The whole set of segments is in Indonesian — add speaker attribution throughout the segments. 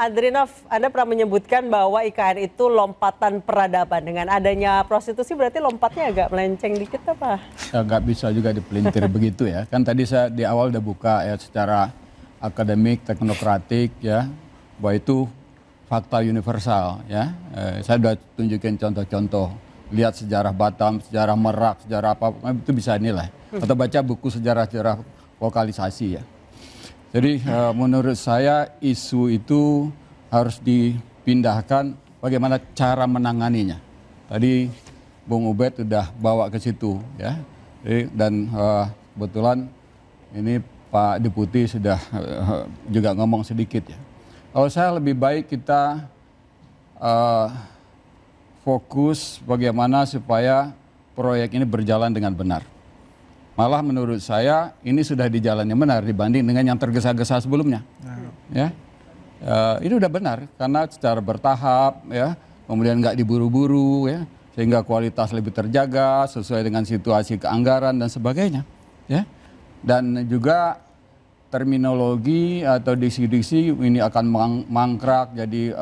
Speaker 1: Adrinov, Anda pernah menyebutkan bahwa IKN itu lompatan peradaban. Dengan adanya prostitusi berarti lompatnya agak melenceng dikit apa?
Speaker 2: Ya, nggak bisa juga dipelintir begitu ya. Kan tadi saya di awal udah buka ya secara akademik, teknokratik ya, bahwa itu fakta universal ya. Saya udah tunjukin contoh-contoh. Lihat sejarah Batam, sejarah Merak, sejarah apa, itu bisa nilai. Atau baca buku sejarah-sejarah lokalisasi ya. Jadi menurut saya isu itu harus dipindahkan bagaimana cara menanganinya. Tadi Bung Ubed sudah bawa ke situ ya. Dan kebetulan ini Pak Deputi sudah juga ngomong sedikit ya. Kalau saya lebih baik kita fokus bagaimana supaya proyek ini berjalan dengan benar. Malah menurut saya ini sudah di jalan yang benar dibanding dengan yang tergesa-gesa sebelumnya. Ya, ini udah benar karena secara bertahap ya, kemudian nggak diburu-buru ya, sehingga kualitas lebih terjaga sesuai dengan situasi keanggaran dan sebagainya. Ya, dan juga terminologi atau diksi-diksi ini akan mangkrak jadi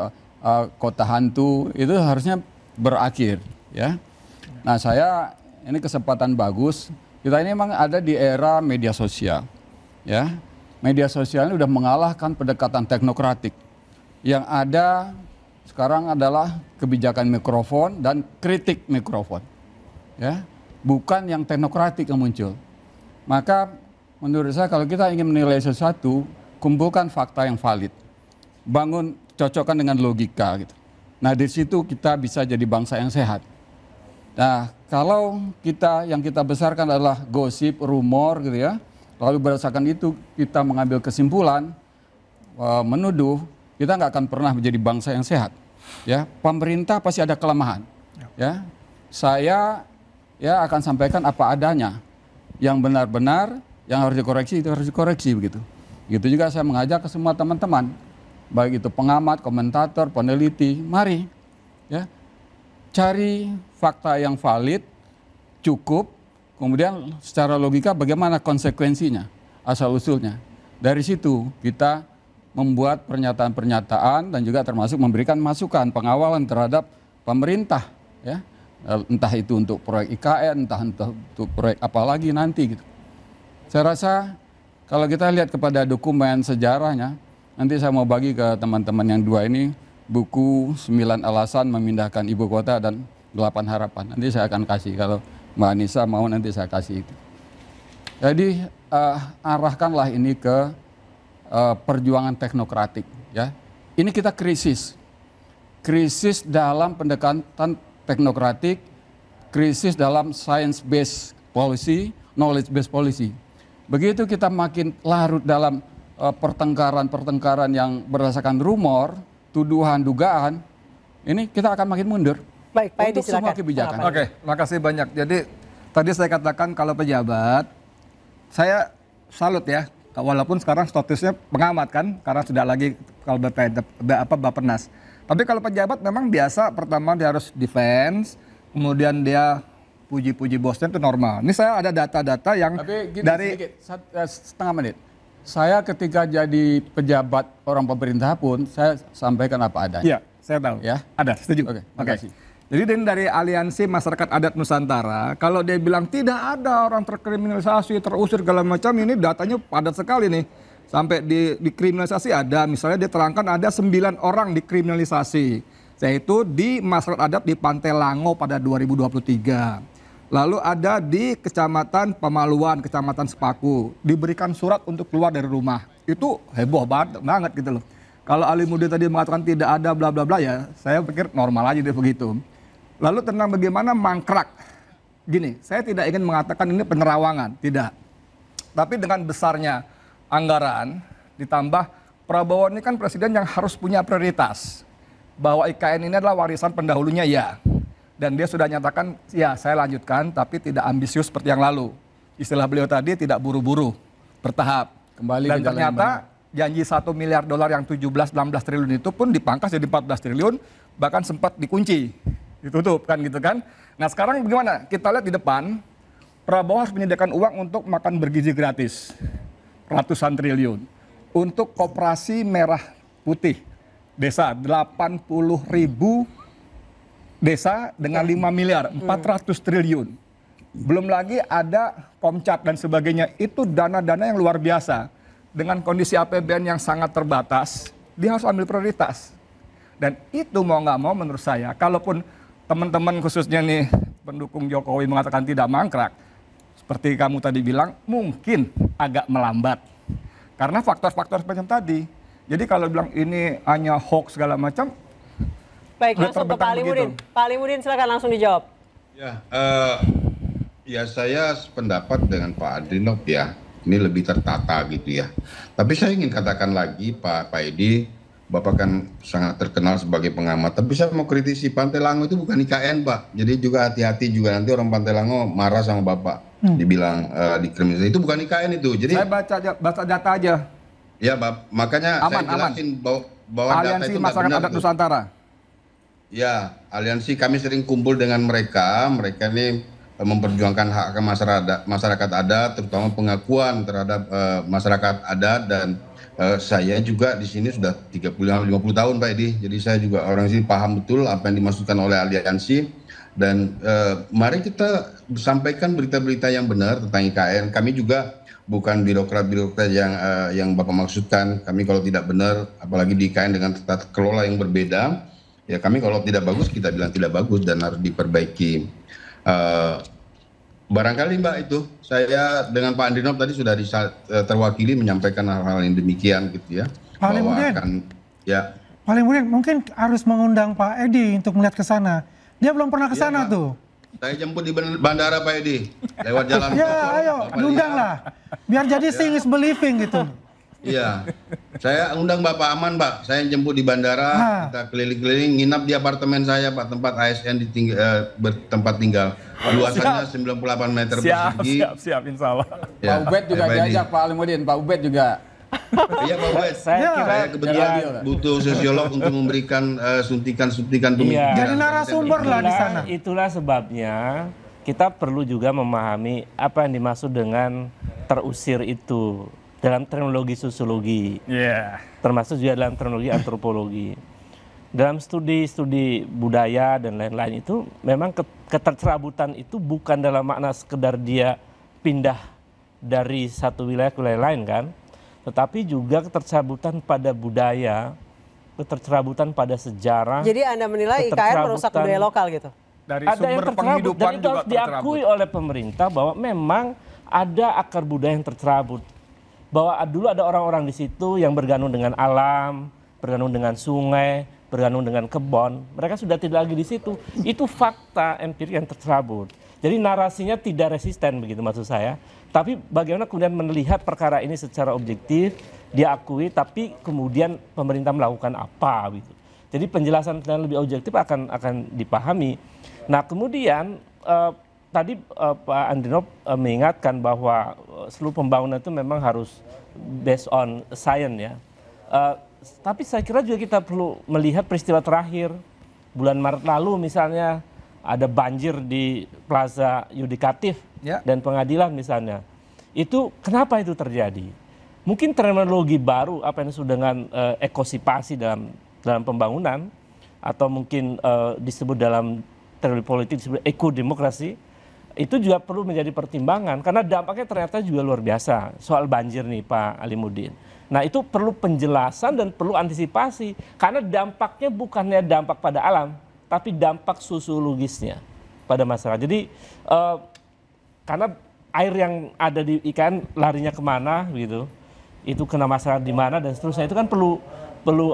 Speaker 2: kota hantu itu harusnya berakhir. Ya, nah saya ini kesempatan bagus. Kita ini memang ada di era media sosial, ya. Media sosial ini udah mengalahkan pendekatan teknokratik. Yang ada sekarang adalah kebijakan mikrofon dan kritik mikrofon, ya. Bukan yang teknokratik yang muncul. Maka menurut saya kalau kita ingin menilai sesuatu, kumpulkan fakta yang valid, bangun cocokkan dengan logika, gitu. Nah di situ kita bisa jadi bangsa yang sehat. Nah, kalau yang kita besarkan adalah gosip, rumor gitu ya, lalu berdasarkan itu kita mengambil kesimpulan, menuduh, kita nggak akan pernah menjadi bangsa yang sehat. Ya, pemerintah pasti ada kelemahan. Ya, saya ya akan sampaikan apa adanya, yang benar-benar, yang harus dikoreksi itu harus dikoreksi begitu. Gitu juga saya mengajak ke semua teman-teman, baik itu pengamat, komentator, peneliti, mari, ya. Cari fakta yang valid, cukup, kemudian secara logika bagaimana konsekuensinya, asal-usulnya. Dari situ kita membuat pernyataan-pernyataan dan juga termasuk memberikan masukan, pengawalan terhadap pemerintah. Ya. Entah itu untuk proyek IKN, entah untuk proyek apa lagi nanti. Gitu. Saya rasa kalau kita lihat kepada dokumen sejarahnya, nanti saya mau bagi ke teman-teman yang dua ini, buku 9 alasan memindahkan ibu kota dan 8 harapan. Nanti saya akan kasih, kalau Mbak Anissa mau nanti saya kasih itu. Jadi arahkanlah ini ke perjuangan teknokratik. Ya. Ini kita krisis dalam pendekatan teknokratik, krisis dalam science-based policy, knowledge-based policy. Begitu kita makin larut dalam pertengkaran yang berdasarkan rumor, tuduhan, dugaan, ini kita akan makin mundur.
Speaker 1: Baik, Pak Edi,
Speaker 2: untuk semua kebijakan.
Speaker 3: Oke, makasih banyak. Jadi tadi saya katakan kalau pejabat, saya salut ya, walaupun sekarang statusnya pengamat kan, karena sudah lagi kalau Bappenas. Tapi kalau pejabat memang biasa, pertama dia harus defense, kemudian dia puji-puji bosnya itu normal. Ini saya ada data-data yang
Speaker 2: gini,
Speaker 3: dari
Speaker 2: setengah menit. Saya ketika jadi pejabat orang pemerintah pun saya sampaikan apa adanya.
Speaker 3: Iya, saya tahu.
Speaker 2: Ya,
Speaker 3: ada, setuju.
Speaker 2: Oke, makasih.
Speaker 3: Jadi dari Aliansi Masyarakat Adat Nusantara, kalau dia bilang tidak ada orang terkriminalisasi, terusir segala macam, ini datanya padat sekali nih. Sampai dikriminalisasi ada, misalnya dia terangkan ada 9 orang dikriminalisasi, yaitu di masyarakat adat di Pantai Lango pada 2023. Lalu ada di Kecamatan Pemaluan, Kecamatan Sepaku, diberikan surat untuk keluar dari rumah. Itu heboh banget gitu loh. Kalau Ali Mudi tadi mengatakan tidak ada bla bla bla ya, saya pikir normal aja deh begitu. Lalu tentang bagaimana mangkrak. Gini, saya tidak ingin mengatakan ini penerawangan, tidak. Tapi dengan besarnya anggaran, ditambah Prabowo ini kan presiden yang harus punya prioritas. Bahwa IKN ini adalah warisan pendahulunya ya. Dan dia sudah nyatakan, ya saya lanjutkan, tapi tidak ambisius seperti yang lalu. Istilah beliau tadi tidak buru-buru, bertahap.
Speaker 2: Kembali
Speaker 3: dan ternyata janji $1 miliar yang 17-16 triliun itu pun dipangkas jadi 14 triliun, bahkan sempat dikunci, ditutup kan gitu kan. Nah sekarang bagaimana? Kita lihat di depan, Prabowo harus menyediakan uang untuk makan bergizi gratis, ratusan triliun. Untuk koperasi merah putih, desa, 80.000 desa dengan 5 miliar, 400 triliun. Belum lagi ada Komcat dan sebagainya, itu dana-dana yang luar biasa. Dengan kondisi APBN yang sangat terbatas, dia harus ambil prioritas. Dan itu mau nggak mau menurut saya, kalaupun teman-teman khususnya nih pendukung Jokowi mengatakan tidak mangkrak, seperti kamu tadi bilang, mungkin agak melambat. Karena faktor-faktor semacam tadi. Jadi kalau bilang ini hanya hoax segala macam,
Speaker 1: baik, langsung ke Pak Alimudin. Pak Alimudin silakan langsung dijawab.
Speaker 4: Ya, ya saya sependapat dengan Pak Adrinov ya. Ini lebih tertata gitu ya. Tapi saya ingin katakan lagi Pak Edi, Bapak kan sangat terkenal sebagai pengamat. Tapi saya mau kritisi, Pantai Lango itu bukan IKN Pak. Jadi juga hati-hati juga, nanti orang Pantai Lango marah sama Bapak. Dibilang dikriminalisasi. Itu bukan IKN itu. Jadi
Speaker 3: saya baca data aja.
Speaker 4: Ya Bapak, makanya saya jelasin bahwa data
Speaker 3: Aliansi
Speaker 4: itu
Speaker 3: Masyarakat Adat Nusantara.
Speaker 4: Ya, aliansi kami sering kumpul dengan mereka. Mereka ini memperjuangkan hak masyarakat adat, terutama pengakuan terhadap masyarakat adat, dan saya juga di sini sudah 35-50 tahun Pak Edi. Jadi saya juga orang sini paham betul apa yang dimaksudkan oleh aliansi, dan mari kita sampaikan berita-berita yang benar tentang IKN. Kami juga bukan birokrat-birokrat yang Bapak maksudkan. Kami kalau tidak benar, apalagi di IKN dengan tata kelola yang berbeda, ya kami kalau tidak bagus kita bilang tidak bagus dan harus diperbaiki. Barangkali Mbak itu saya dengan Pak Andrinov tadi sudah terwakili menyampaikan hal-hal yang demikian gitu ya.
Speaker 5: Pak Alimudin, Pak Alimudin mungkin harus mengundang Pak Edi untuk melihat ke sana. Dia belum pernah ke sana tuh.
Speaker 4: Saya jemput di bandara Pak Edi, lewat jalan.
Speaker 5: Ya ayo, diundang lah. Biar jadi seeing is believing gitu.
Speaker 4: Iya, saya undang Bapak Aman Pak, saya jemput di bandara, kita keliling-keliling, nginap di apartemen saya Pak, tempat ASN bertempat tinggal. Luasannya 98 meter persegi.
Speaker 3: Siap, insya Allah.
Speaker 2: Pak Ubed juga diajak Pak Alimudin, Pak Ubed juga.
Speaker 4: Iya Pak Ubed, saya kebetulan butuh sosiolog untuk memberikan suntikan-suntikan pemikiran.
Speaker 5: Jadi narasumber lah di sana.
Speaker 6: Itulah sebabnya kita perlu juga memahami apa yang dimaksud dengan terusir itu dalam teknologi sosiologi, termasuk juga dalam teknologi antropologi. Dalam studi-studi budaya dan lain-lain itu memang ketercerabutan itu bukan dalam makna sekedar dia pindah dari satu wilayah ke wilayah lain kan, tetapi juga ketercerabutan pada budaya, ketercerabutan pada sejarah.
Speaker 1: Jadi Anda menilai IKN merusak budaya lokal gitu?
Speaker 3: Dari
Speaker 6: ada yang tercerabut dan itu harus diakui oleh pemerintah bahwa memang ada akar budaya yang tercerabut. Bahwa dulu ada orang-orang di situ yang bergantung dengan alam, bergantung dengan sungai, bergantung dengan kebun. Mereka sudah tidak lagi di situ. Itu fakta empirik yang tercerabut. Jadi narasinya tidak resisten begitu maksud saya. Tapi bagaimana kemudian melihat perkara ini secara objektif, diakui, tapi kemudian pemerintah melakukan apa gitu. Jadi penjelasan yang lebih objektif akan dipahami. Nah kemudian tadi Pak Andrinov mengingatkan bahwa seluruh pembangunan itu memang harus based on science ya. Tapi saya kira juga kita perlu melihat peristiwa terakhir. Bulan Maret lalu misalnya ada banjir di Plaza Yudikatif dan Pengadilan misalnya. Itu kenapa itu terjadi? Mungkin terminologi baru apa yang disebut dengan ekosipasi dalam pembangunan, atau mungkin disebut dalam teori politik disebut ekodemokrasi. Itu juga perlu menjadi pertimbangan karena dampaknya ternyata juga luar biasa soal banjir nih Pak Alimudin. Nah itu perlu penjelasan dan perlu antisipasi karena dampaknya bukannya dampak pada alam tapi dampak sosiologisnya pada masyarakat. Jadi karena air yang ada di ikan larinya kemana gitu, itu kena masyarakat di mana dan seterusnya, itu kan perlu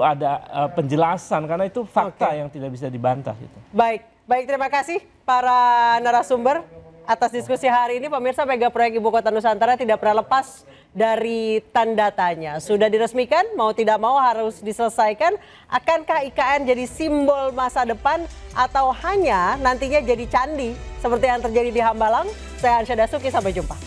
Speaker 6: ada penjelasan karena itu fakta yang tidak bisa dibantah gitu.
Speaker 1: Baik, terima kasih para narasumber atas diskusi hari ini. Pemirsa, mega proyek Ibu Kota Nusantara tidak pernah lepas dari tanda tanya. Sudah diresmikan, mau tidak mau harus diselesaikan. Akankah IKN jadi simbol masa depan atau hanya nantinya jadi candi seperti yang terjadi di Hambalang? Saya Ansyah Dasuki, sampai jumpa.